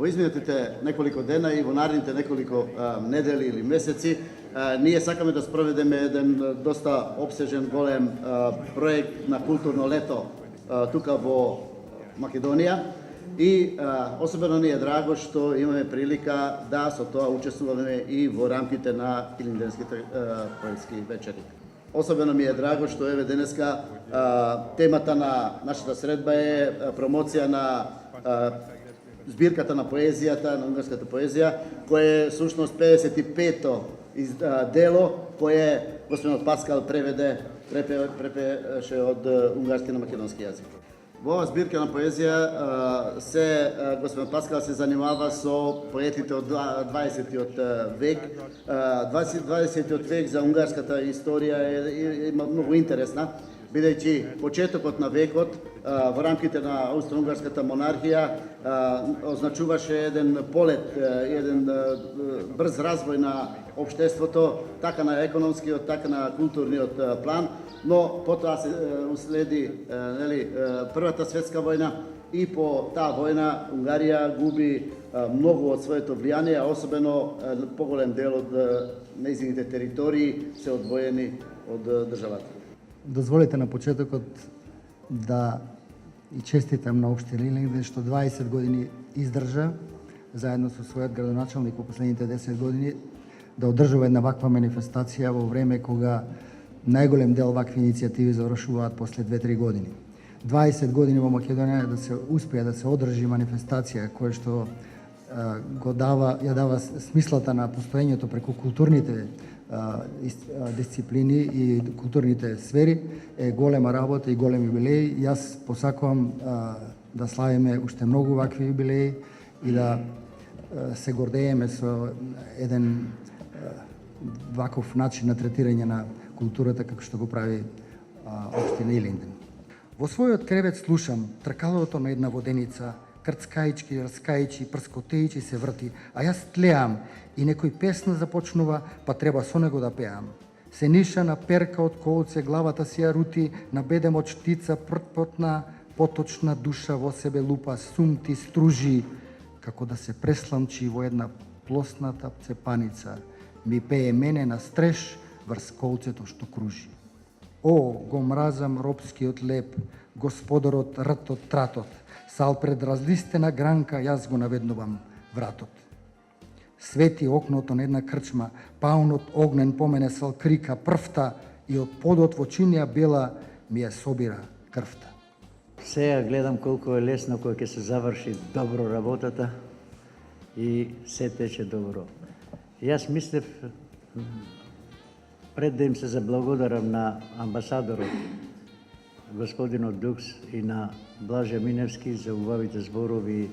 Во изминатите неколико дена и во наредните неколико недели или месеци, ние сакаме да спроведеме еден доста обсежен голем проект на културно лето тука во Македонија. И особено ни е драго што имаме прилика да со тоа учествуваме и во рамките на Илинденските поетски вечери. Особено ми е драго што еве денеска темата на нашата средба е промоција на збирката на поезијата, на унгарската поезија, кое е сушност 55-то дело кое господинот Паскал препеше од унгарски на македонски јазик. Во оваа збирка на поезија господин Паскал се занимава со поетите од 20-тиот век. 20-тиот век за унгарската историја е многу интересна, бидејќи почетокот на векот во рамките на Аустро-унгарската монархија означуваше еден полет, еден брз развој на општеството, така на економскиот, така на културниот план, но потоа се уследи Првата светска војна и по таа војна Унгарија губи многу од своето влијание, а особено поголем дел од нејзините територии се одвоени од државата. Дозволете на почетокот да и честитам на општина Илинден што 20 години издржа заедно со својот градоначалник во последните 10 години да одржува една ваква манифестација во време кога најголем дел вакви иницијативи завршуваат после 2-3 години. 20 години во Македонија да се успеа да се одржи манифестација која што ја дава смислата на постоењето преку културните дисциплини и културните сфери е голема работа и голем јубилеј. Јас посакувам да славиме уште многу вакви јубилеи и да се гордееме со еден ваков начин на третирање на културата како што го прави општина Илинден. Во својот кревет слушам тркалото на една воденица, крцкаички, раскаичи, прскотеичи се врти, а јас тлеам и некој песна започнува, па треба со него да пеам. Се ниша на перка од колце, главата си ја рути, на бедем од штица, пртпотна, поточна душа во себе лупа, сумти, стружи, како да се пресламчи во една плосната цепаница, ми пее мене на стреш врз колцето што кружи. О, го мразам робскиот леп, господарот ртот тратот, сал пред разлистена гранка јас го наведнувам вратот. Свети окното на една крчма, паунот огнен по мене сал крика првта и од подот во чинија бела ми ја собира крвта. Сега гледам колку е лесно кога ќе се заврши добро работата и се тече добро. Јас мислев пред да им се заблагодарам на амбасадорот господинот Дукс и на Блаже Миневски за убавите зборови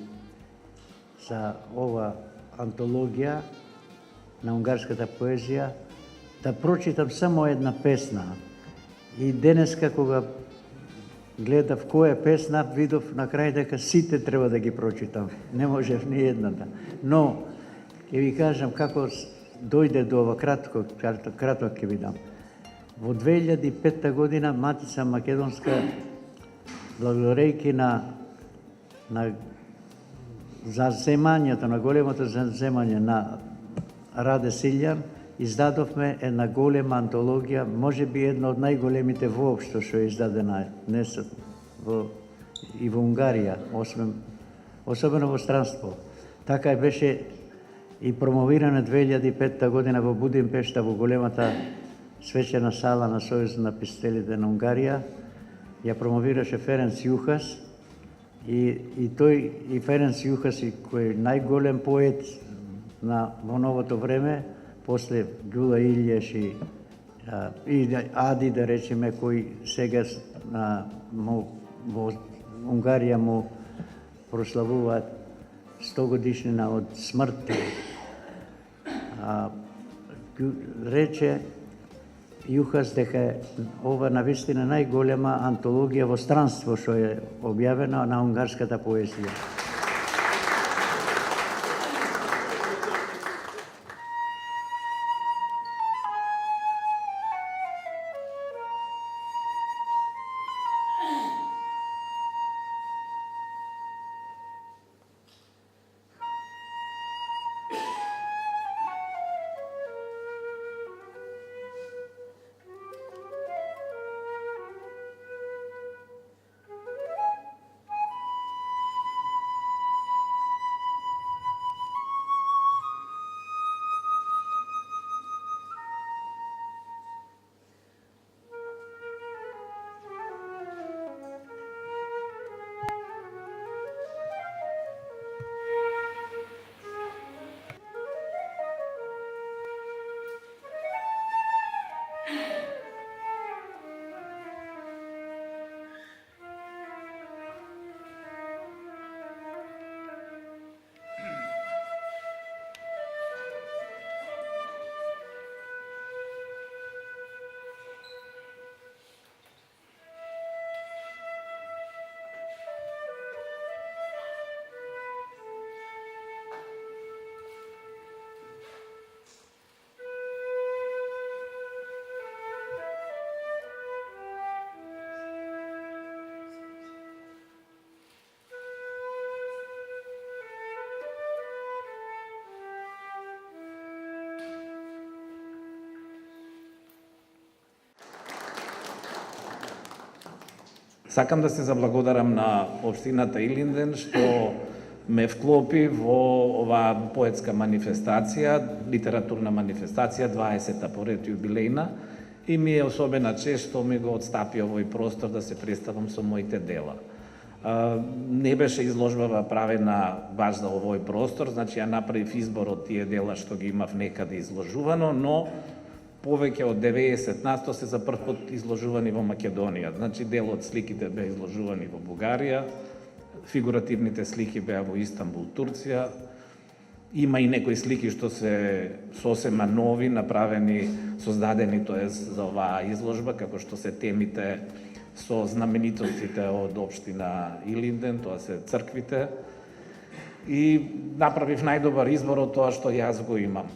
за ова антологија на унгарската поезија, да прочитам само една песна. И денеска кога гледав која песна, видов на крај дека сите треба да ги прочитам. Не можев ни едната. Но ќе ви кажам како дојде до ова краток ќе ви дам. Во 2005 година Матица Македонска, благодарејќи на заземањето, на големото заземање на Раде Силјан, издадовме една голема антологија, можеби една од најголемите воопшто што е издадена днес и во Унгарија, особено во странство. Така беше и промовирана 2005 година во Будимпешта во големата свечена сала на Сојузот на писателите на Унгарија. Ја промовираше Ференц Јухас и тој и Ференц Јухас кој е најголем поет во новото време, после Ѓула Илјеш и Ади, да речеме, кој сега во Унгарија му прославуваат 100 годишнина од смрт. Рече Јухас дека ова навистина најголема антологија во странство што е објавена на унгарската поезија. Сакам да се заблагодарам на општината Илинден што ме вклопи во оваа поетска манифестација, литературна манифестација, 20-та поред јубилејна, и ми е особена чест што ми го отстапи овој простор да се представам со моите дела. Не беше изложбава правена баш за овој простор, значи ја направив избор од тие дела што ги имав некаде изложувано, но повеќе од 90% се за прв пат изложувани во Македонија. Значи дел од сликите беа изложувани во Бугарија, фигуративните слики беа во Истанбул, Турција. Има и некои слики што се сосема нови, направени, создадени за оваа изложба, како што се темите со знаменитостите од општина Илинден, тоа се црквите. И направив најдобар избор од тоа што јас го имам.